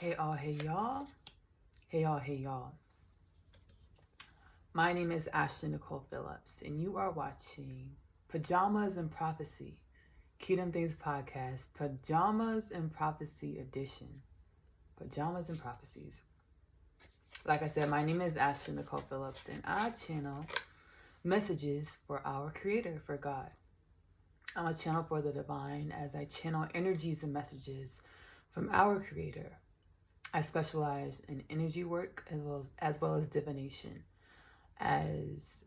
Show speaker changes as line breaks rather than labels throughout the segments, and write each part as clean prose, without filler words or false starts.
Hey all, hey y'all. Hey all, hey y'all. My name is Nicole Phillips, and you are watching Pajamas and Prophecy, Kingdom Things Podcast, Pajamas and Prophecy Edition. Pajamas and Prophecies. Like I said, my name is Nicole Phillips, and I channel messages for our Creator, for God. I'm a channel for the divine as I channel energies and messages from our Creator. I specialize in energy work as well as divination, as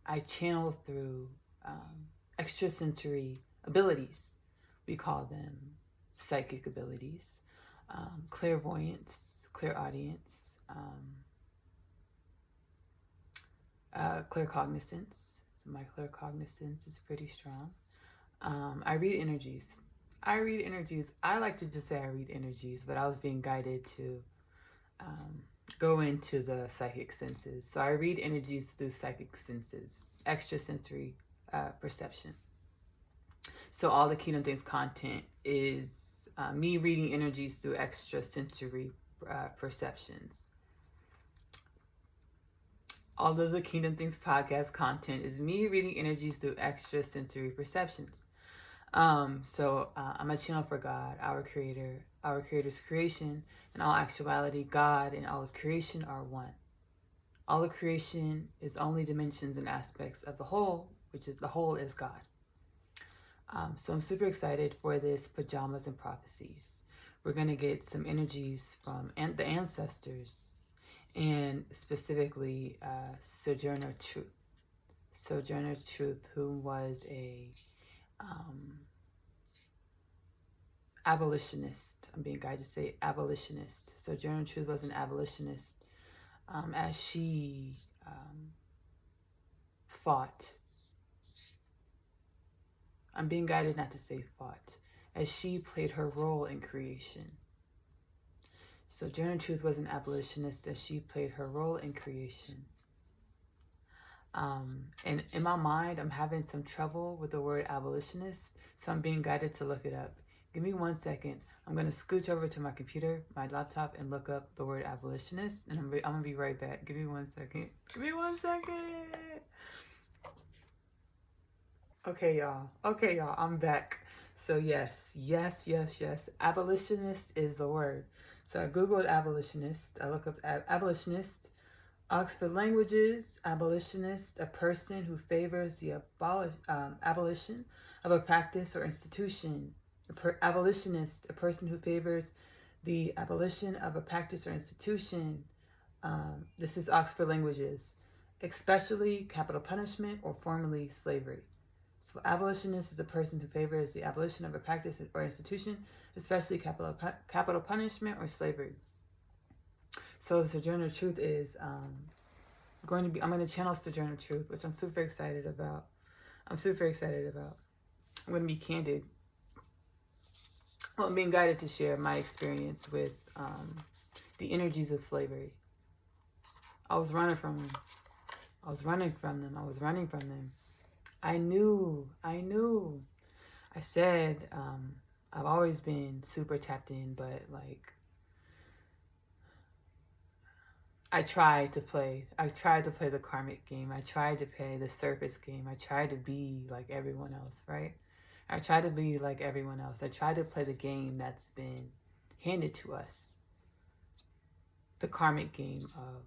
I channel through extrasensory abilities. We call them psychic abilities, clairvoyance, clairaudience, claircognizance. So my claircognizance is pretty strong. I read energies. I like to just say I read energies, but I was being guided to go into the psychic senses. So I read energies through psychic senses, extrasensory perception. So all the Kingdom Things content is me reading energies through extrasensory perceptions. All of the Kingdom Things podcast content is me reading energies through extrasensory perceptions. So I'm a channel for God, our Creator, our Creator's creation. In all actuality, God and all of creation are one. All of creation is only dimensions and aspects of the whole, which is the whole is God. So I'm super excited for this Pajamas and Prophecies. We're going to get some energies from the ancestors, and specifically Sojourner Truth. Sojourner Truth, who was a abolitionist. I'm being guided to say abolitionist. Sojourner Truth was an abolitionist as she fought. I'm being guided not to say fought, as she played her role in creation. Sojourner Truth was an abolitionist as she played her role in creation. And in my mind, I'm having some trouble with the word abolitionist, so I'm being guided to look it up. Give me 1 second. I'm going to scooch over to my computer, my laptop, and look up the word abolitionist, and I'm going to be right back. Give me 1 second. Give me 1 second. Okay, y'all. I'm back. So yes. Abolitionist is the word. So I Googled abolitionist. I look up abolitionist. Oxford Languages, abolitionist, a person who favors the abolition of a practice or institution. Abolitionist, a person who favors the abolition of a practice or institution. This is Oxford Languages, especially capital punishment or formerly slavery. So abolitionist is a person who favors the abolition of a practice or institution, especially capital punishment or slavery. So the Sojourner Truth is I'm going to channel Sojourner Truth, which I'm super excited about. I'm going to be candid. Well, I'm being guided to share my experience with the energies of slavery. I was running from them. I knew. I said I've always been super tapped in, but like I tried to play the karmic game. I tried to play the surface game. I tried to be like everyone else, right? I tried to be like everyone else. I tried to play the game that's been handed to us. The karmic game of,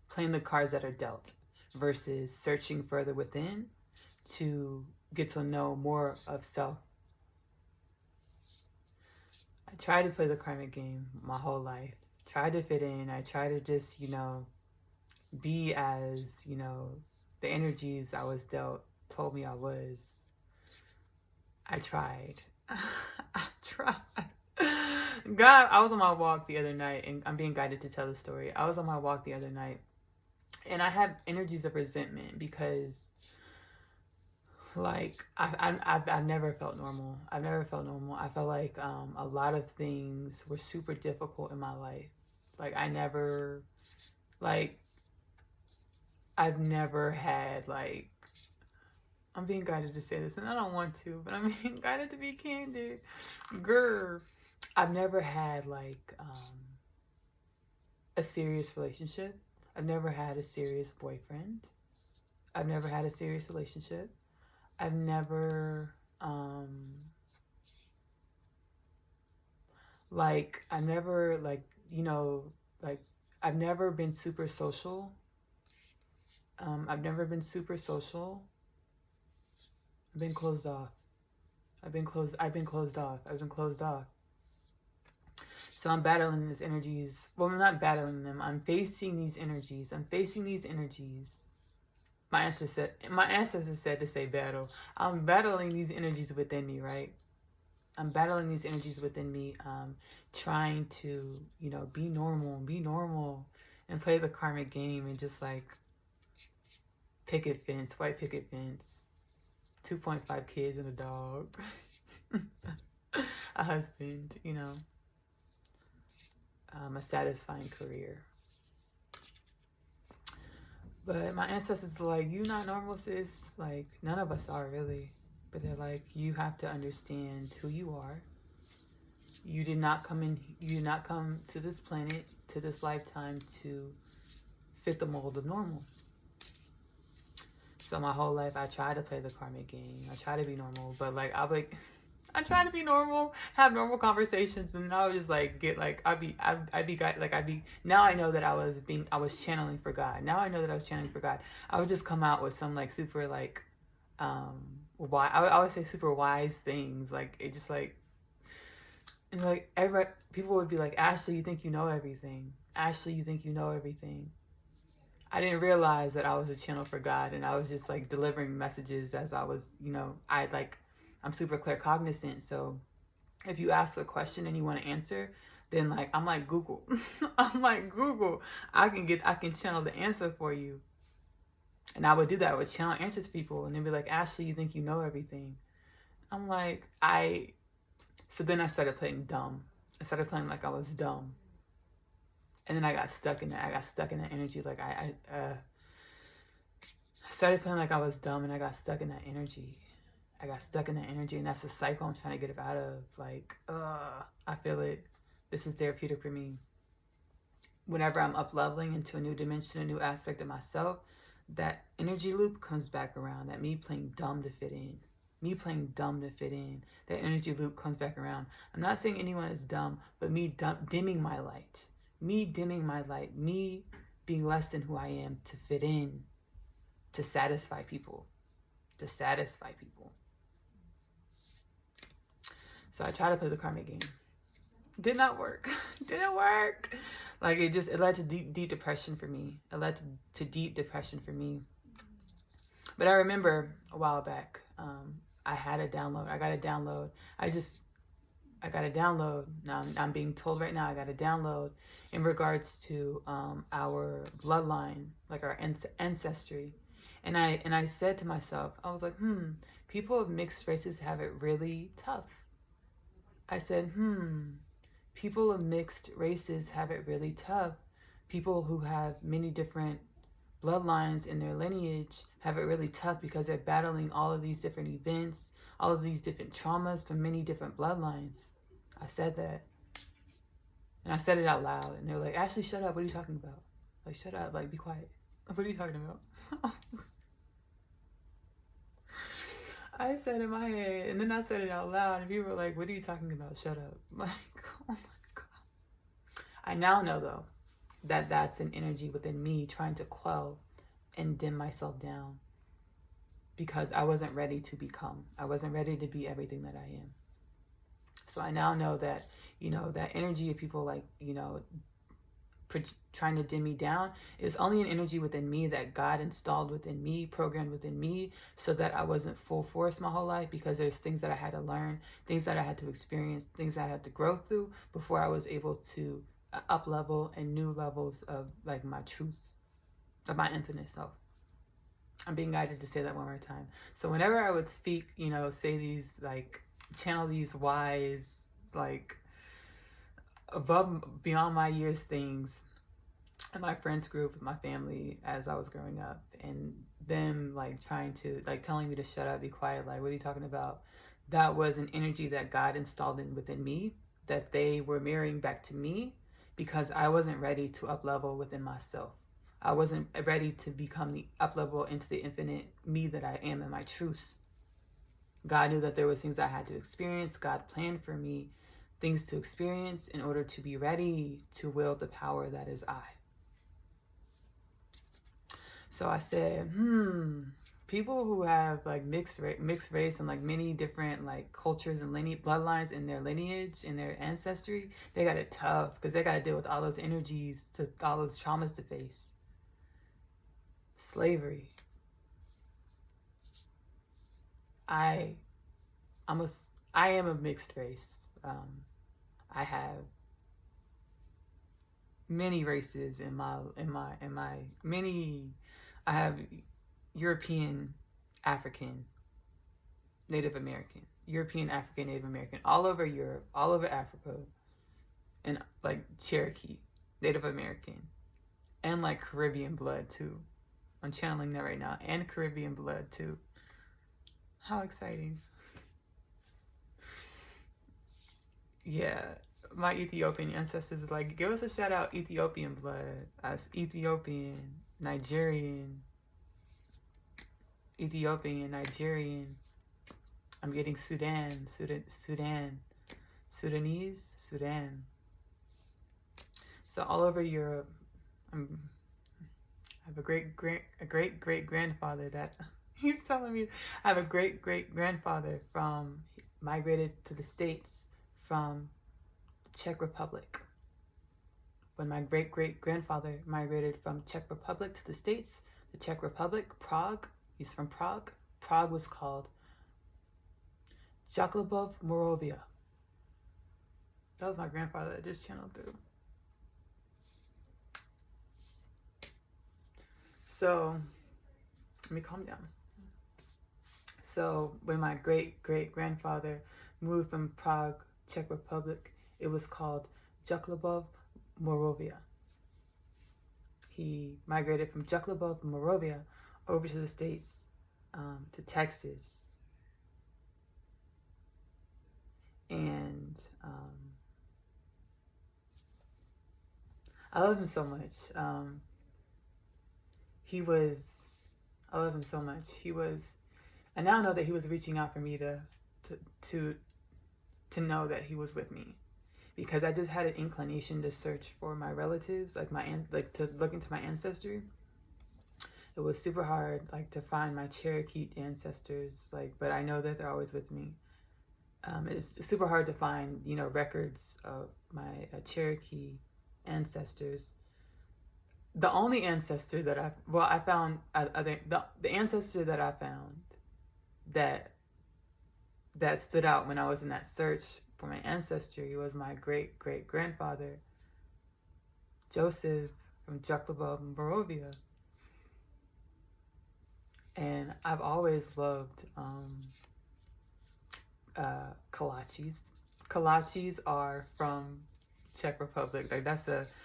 playing the cards that are dealt versus searching further within to get to know more of self. I tried to play the karmic game my whole life. Tried to fit in. I tried to just, be as, the energies I was dealt told me I was. I tried. God, I was on my walk the other night, and I'm being guided to tell the story. I was on my walk the other night, and I had energies of resentment because like I've never felt normal. I felt like a lot of things were super difficult in my life. Like I've never had like I'm being guided to say this, and I don't want to, but I'm being guided to be candid. Grr. I've never had like a serious relationship. I've never had a serious boyfriend. I've never had a serious relationship. I've never I've never I've never been super social. I've never been super social. I've been closed off. I've been closed off. So I'm battling these energies. Well, I'm not battling them. I'm facing these energies. My ancestors said to say battle. I'm battling these energies within me, right? I'm battling these energies within me, trying to, be normal, and play the karmic game and just like white picket fence, 2.5 kids and a dog, a husband, a satisfying career. But my ancestors are like, you not normal, sis. Like, none of us are really. But they're like, you have to understand who you are. You did not come to this planet, to this lifetime to fit the mold of normal. So my whole life I try to play the karmic game. I try to be normal, but I try to be normal, have normal conversations, and I would just get now I know that I was channeling for God. Now I know that I was channeling for God. I would just come out with some super why I would say super wise things. Everybody, people would be like, Ashley, you think you know everything. Ashley, you think you know everything. I didn't realize that I was a channel for God, and I was just delivering messages as I was, I'm super claircognizant. So if you ask a question and you want to answer, then I'm like Google. I'm like Google. I can channel the answer for you. And I would do that. I would channel answers to people, and they'd be like, Ashley, you think you know everything. I'm like, so then I started playing dumb. I started playing like I was dumb. And then I got stuck in that. I got stuck in that energy. I started playing like I was dumb, and I got stuck in that energy. And that's the cycle I'm trying to get out of. I feel it. This is therapeutic for me. Whenever I'm up leveling into a new dimension, a new aspect of myself, that energy loop comes back around. That me playing dumb to fit in. That energy loop comes back around. I'm not saying anyone is dumb, but me dimming my light. Me being less than who I am to fit in, to satisfy people. So I try to play the karmic game. Did not work. Didn't work. It led to deep depression for me. But I remember a while back, I got a download. I got a download. Now I'm being told right now I got a download in regards to our bloodline, our ancestry. And I said to myself, I was like, people of mixed races have it really tough. I said, people of mixed races have it really tough. People who have many different bloodlines in their lineage have it really tough because they're battling all of these different events, all of these different traumas from many different bloodlines. I said that. And I said it out loud. And they were like, Ashley, shut up. What are you talking about? Shut up. Be quiet. What are you talking about? I said in my head, and then I said it out loud, and people were like, what are you talking about? Shut up. Oh my God. I now know, though, that that's an energy within me trying to quell and dim myself down because I wasn't ready to become. I wasn't ready to be everything that I am. So I now know that, that energy of people trying to dim me down is only an energy within me that God installed within me, programmed within me, so that I wasn't full force my whole life, because there's things that I had to learn, things that I had to experience, things that I had to grow through before I was able to up level and new levels of my truth, of my infinite self. I'm being guided to say that one more time. So whenever I would speak, say these channel these wise above beyond my years things, in my friends group with my family as I was growing up, and them like trying to like telling me to shut up, be quiet, like what are you talking about? That was an energy that God installed in within me that they were mirroring back to me because I wasn't ready to up level within myself. I wasn't ready to become the up level into the infinite me that I am in my truth. God knew that there was things I had to experience. God planned for me things to experience in order to be ready to wield the power that is I. So I said, people who have like mixed race and like many different like cultures and bloodlines in their lineage, in their ancestry, they got it tough because they got to deal with all those energies, to all those traumas to face. Slavery. I am a mixed race. I have many races in my many. I have European, African, Native American, European, African, Native American, all over Europe, all over Africa, and like Cherokee, Native American, and like Caribbean blood too. I'm channeling that right now, and Caribbean blood too. How exciting. Yeah, my Ethiopian ancestors are like, give us a shout out, Ethiopian blood. As Ethiopian, Nigerian, Nigerian. I'm getting Sudanese, Sudan. So all over Europe, I have a great great grandfather that he's telling me I have a great grandfather from migrated to the States from the Czech Republic. When my great grandfather migrated from Czech Republic to the States, the Czech Republic, Prague, he's from Prague. Prague was called Jakubov Moravia. That was my grandfather that just channeled through. So, let me calm down. So, when my great grandfather moved from Prague, Czech Republic, it was called Jakubov Moravia. He migrated from Jakubov Moravia over to the States, to Texas. And I love him so much. I love him so much. And now I know that he was reaching out for me to know that he was with me, because I just had an inclination to search for my relatives, like to look into my ancestry. It was super hard, like to find my Cherokee ancestors, but I know that they're always with me. It's super hard to find, records of my Cherokee ancestors. The only ancestor that I found, the ancestor that I found that stood out when I was in that search for my ancestry was my great grandfather, Joseph from Jakubov Moravia. And I've always loved kolaches. Kolaches are from Czech Republic. Like that's a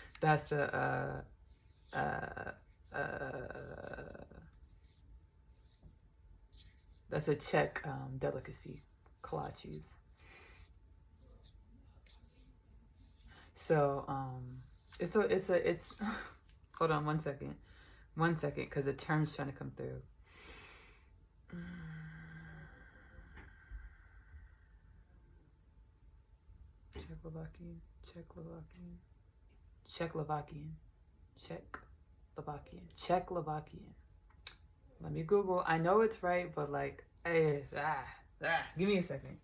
Czech delicacy, kolaches. So it's hold on one second, because the term's trying to come through. Czechoslovakian. Let me Google. I know it's right, but give me a second.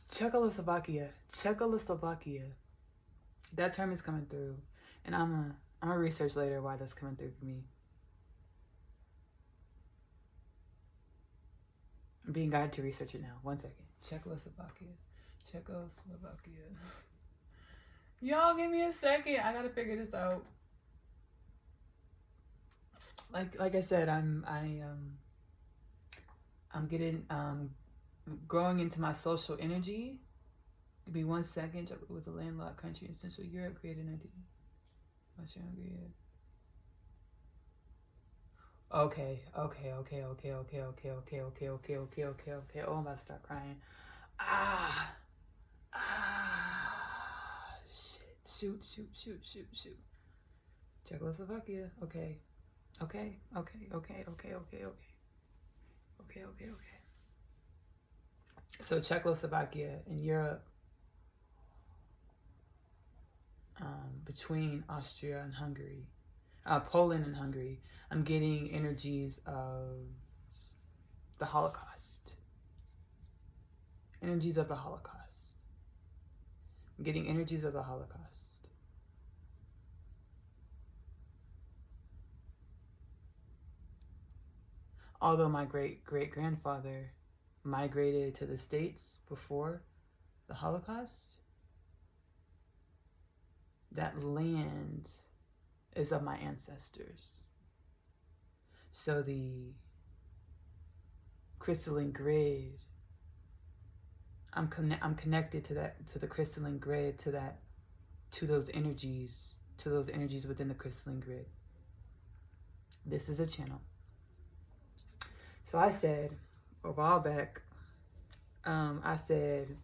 Czechoslovakia. Czechoslovakia. That term is coming through, and I'm gonna research later why that's coming through for me. I'm being guided to research it now. 1 second. Czechoslovakia. Y'all give me a second. I gotta figure this out. Like I said, I'm getting growing into my social energy. Give me 1 second. It was a landlocked country in Central Europe, created in 19. Okay. Oh, I'm about to start crying. Shit. Shoot. Czechoslovakia. Okay. So Czechoslovakia in Europe, between Austria and Hungary, Poland and Hungary, I'm getting energies of the Holocaust. I'm getting energies of the Holocaust. Although my great-great-grandfather migrated to the States before the Holocaust, that land is of my ancestors. So the crystalline grid, I'm connected to that, to the crystalline grid, to those energies within the crystalline grid. This is a channel. So I said a while back, I said,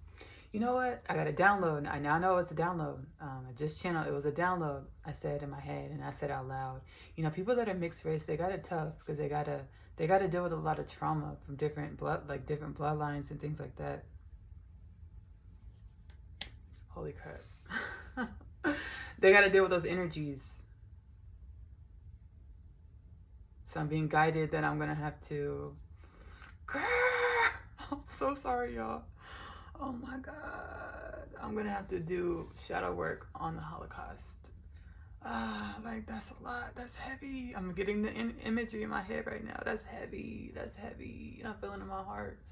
you know what? I got to download. I now know it's a download. I just channeled. It was a download. I said in my head, and I said out loud. You know, people that are mixed race, they got it tough because they gotta deal with a lot of trauma from different bloodlines and things like that. Holy crap! They gotta deal with those energies. So I'm being guided that I'm gonna have to. I'm so sorry, y'all. Oh my God. I'm gonna have to do shadow work on the Holocaust. Like that's a lot. That's heavy. I'm getting the imagery in my head right now. That's heavy. And I'm feeling in my heart.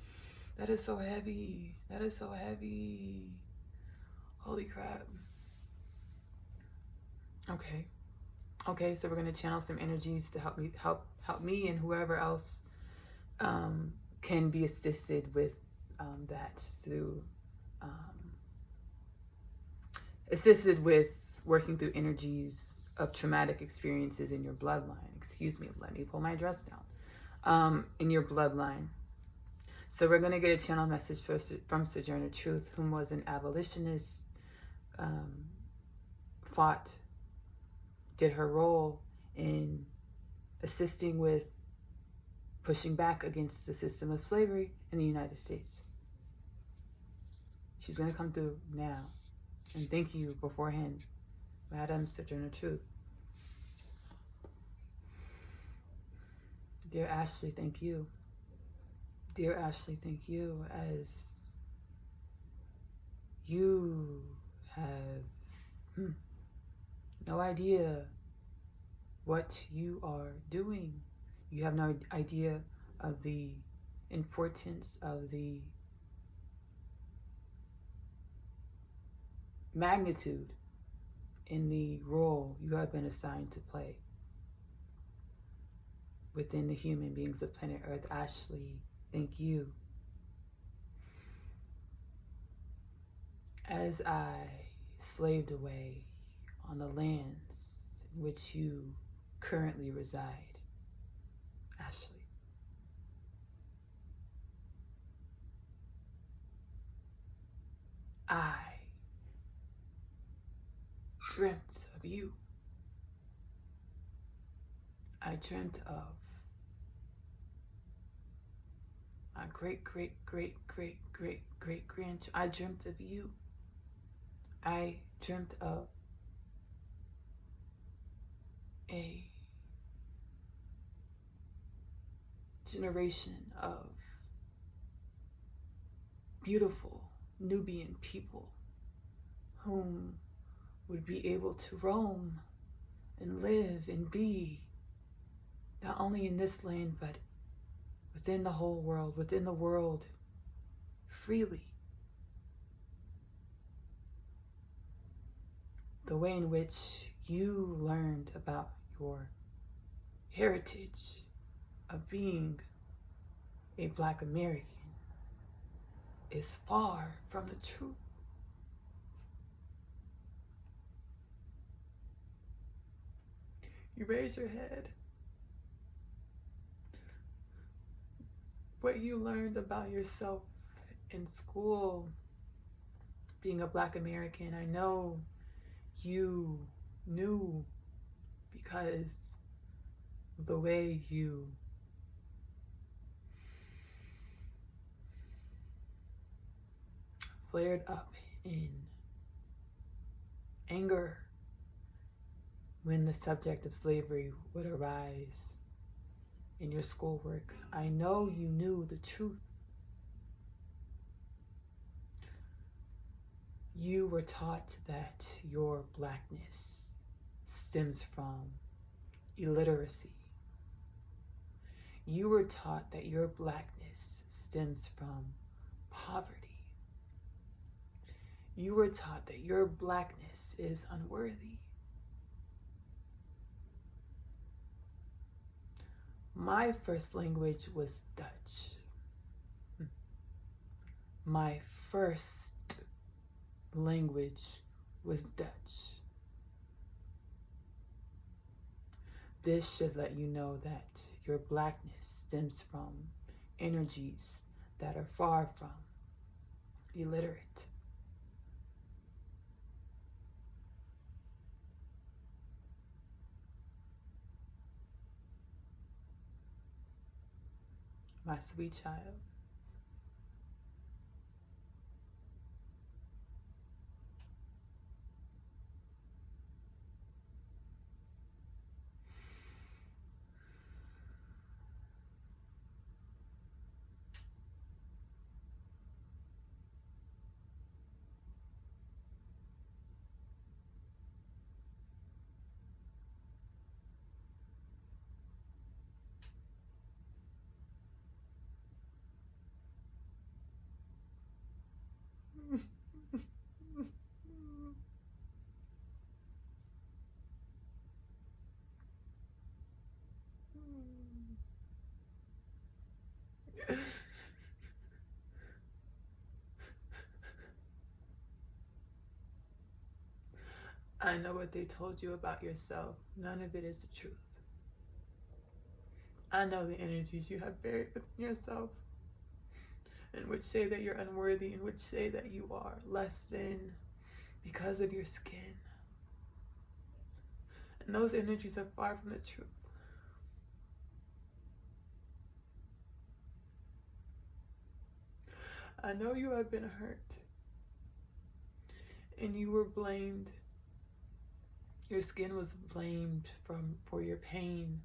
That is so heavy. Holy crap. Okay, so we're gonna channel some energies to help me and whoever else can be assisted with that through assisted with working through energies of traumatic experiences in your bloodline. Excuse me, let me pull my dress down. In your bloodline. So we're going to get a channel message from Sojourner Truth, whom was an abolitionist, did her role in assisting with pushing back against the system of slavery in the United States. She's going to come through now. And thank you beforehand, Madame Sojourner Truth. Dear Ashley, thank you. Dear Ashley, thank you, as you have no idea what you are doing. You have no idea of the importance of the magnitude in the role you have been assigned to play within the human beings of planet Earth. Ashley, thank you. As I slaved away on the lands in which you currently reside, Ashley, I dreamt of you. I dreamt of my great-great-great-great-great-grandchild. I dreamt of you. I dreamt of a generation of beautiful Nubian people whom would be able to roam and live and be, not only in this land, but within the whole world, within the world, freely. The way in which you learned about your heritage of being a Black American is far from the truth. You raise your head. What you learned about yourself in school, being a Black American, I know you knew because of the way you flared up in anger when the subject of slavery would arise in your schoolwork. I know you knew the truth. You were taught that your Blackness stems from illiteracy. You were taught that your Blackness stems from poverty. You were taught that your Blackness is unworthy. My first language was Dutch. My first language was Dutch. This should let you know that your Blackness stems from energies that are far from illiterate. My sweet child. I know what they told you about yourself. None of it is the truth. I know the energies you have buried within yourself, and which say that you're unworthy, and which say that you are less than because of your skin. And those energies are far from the truth. I know you have been hurt, and you were blamed. Your skin was blamed for your pain,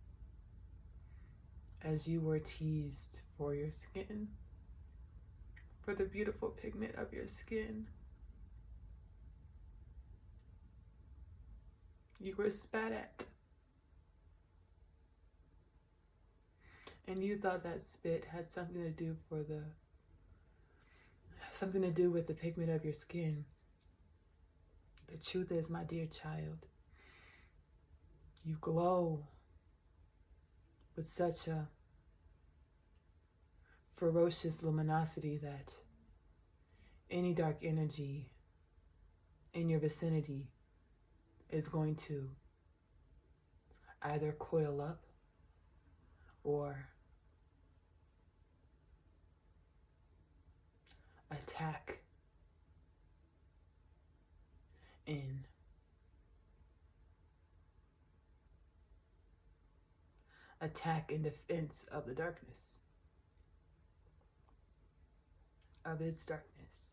as you were teased for your skin, for the beautiful pigment of your skin. You were spat at, and you thought that spit had something to do with the pigment of your skin. The truth is, my dear child, you glow with such a ferocious luminosity that any dark energy in your vicinity is going to either coil up or attack in defense of the darkness, of its darkness.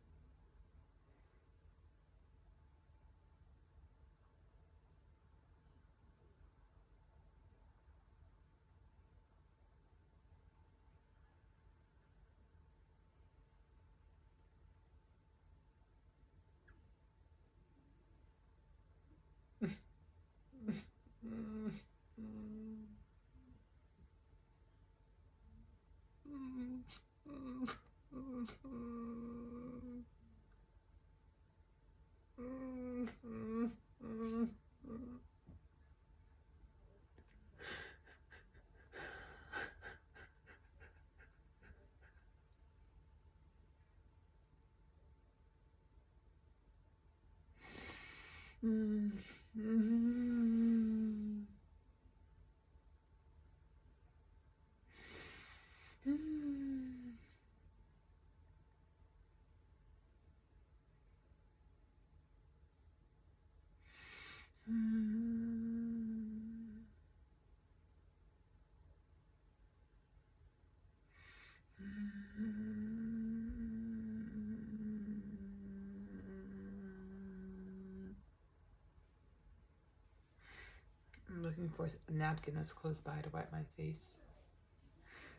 I'm looking for a napkin that's close by to wipe my face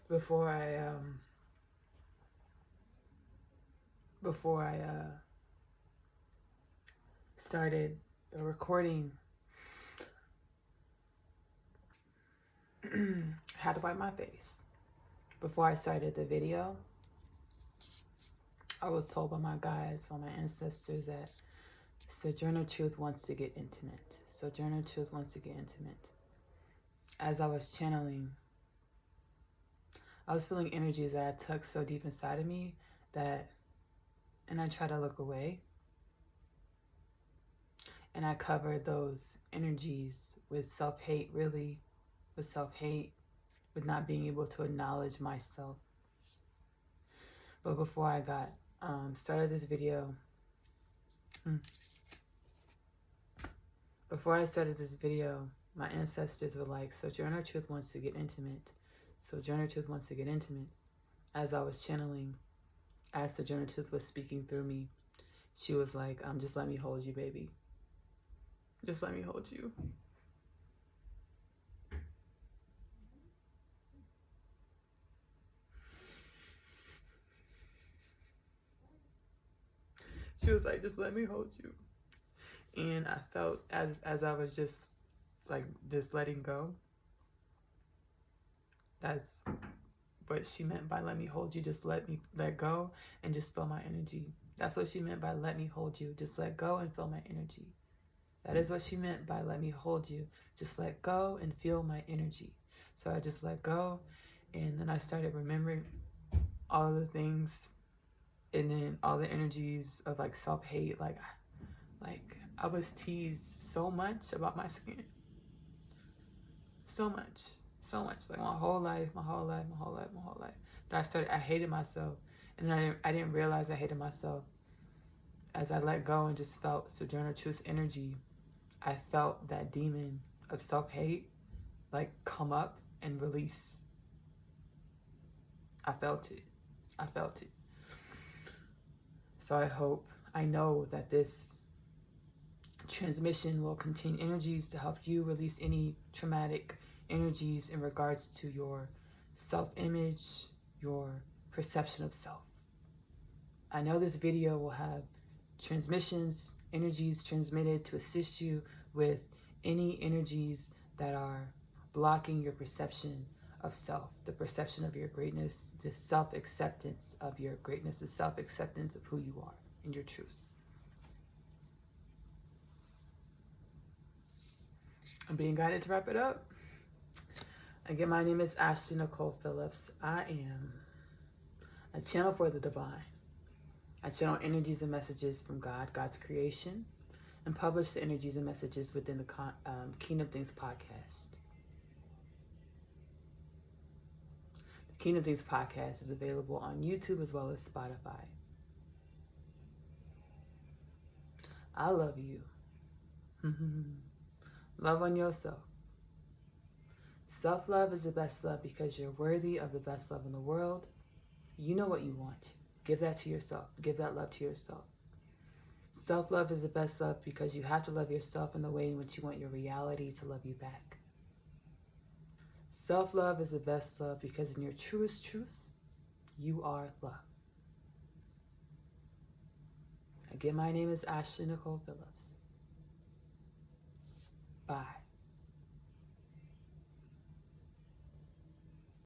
before I started recording. I had to wipe my face. Before I started the video, I was told by my guides, by my ancestors, that Sojourner Truth wants to get intimate. Sojourner Truth wants to get intimate. As I was channeling, I was feeling energies that I tucked so deep inside of me that, and I tried to look away, and I covered those energies with self-hate, really, with self-hate, with not being able to acknowledge myself. But before I got started this video, my ancestors were like, Sojourner Truth wants to get intimate. Sojourner Truth wants to get intimate. As I was channeling, as Sojourner Truth was speaking through me, she was like, just let me hold you, baby. Just let me hold you. She was like, just let me hold you. And I felt as I was just letting go. That's what she meant by let me hold you. Just let go and just feel my energy. That's what she meant by let me hold you. Just let go and feel my energy. That is what she meant by let me hold you. Just let go and feel my energy. So I just let go, and then I started remembering all of the things, and then all the energies of like self-hate. Like I was teased so much about my skin. So much. Like my whole life. That I hated myself. And then I didn't realize I hated myself. As I let go and just felt Sojourner Truth's energy, I felt that demon of self-hate like come up and release. I felt it. So I know that this transmission will contain energies to help you release any traumatic energies in regards to your self-image, your perception of self. I know this video will have transmissions, energies transmitted to assist you with any energies that are blocking your perception of self, the perception of your greatness, the self-acceptance of your greatness, the self-acceptance of who you are and your truth. I'm being guided to wrap it up. Again, my name is Nicole Phillips. I am a channel for the divine. I channel energies and messages from God, God's creation, and publish the energies and messages within the Kingdom Things podcast. The Kingdom Things podcast is available on YouTube as well as Spotify. I love you. Love on yourself. Self-love is the best love because you're worthy of the best love in the world. You know what you want. Give that to yourself. Give that love to yourself. Self-love is the best love because you have to love yourself in the way in which you want your reality to love you back. Self-love is the best love because in your truest truth, you are love. Again, my name is Nicole Phillips. Bye.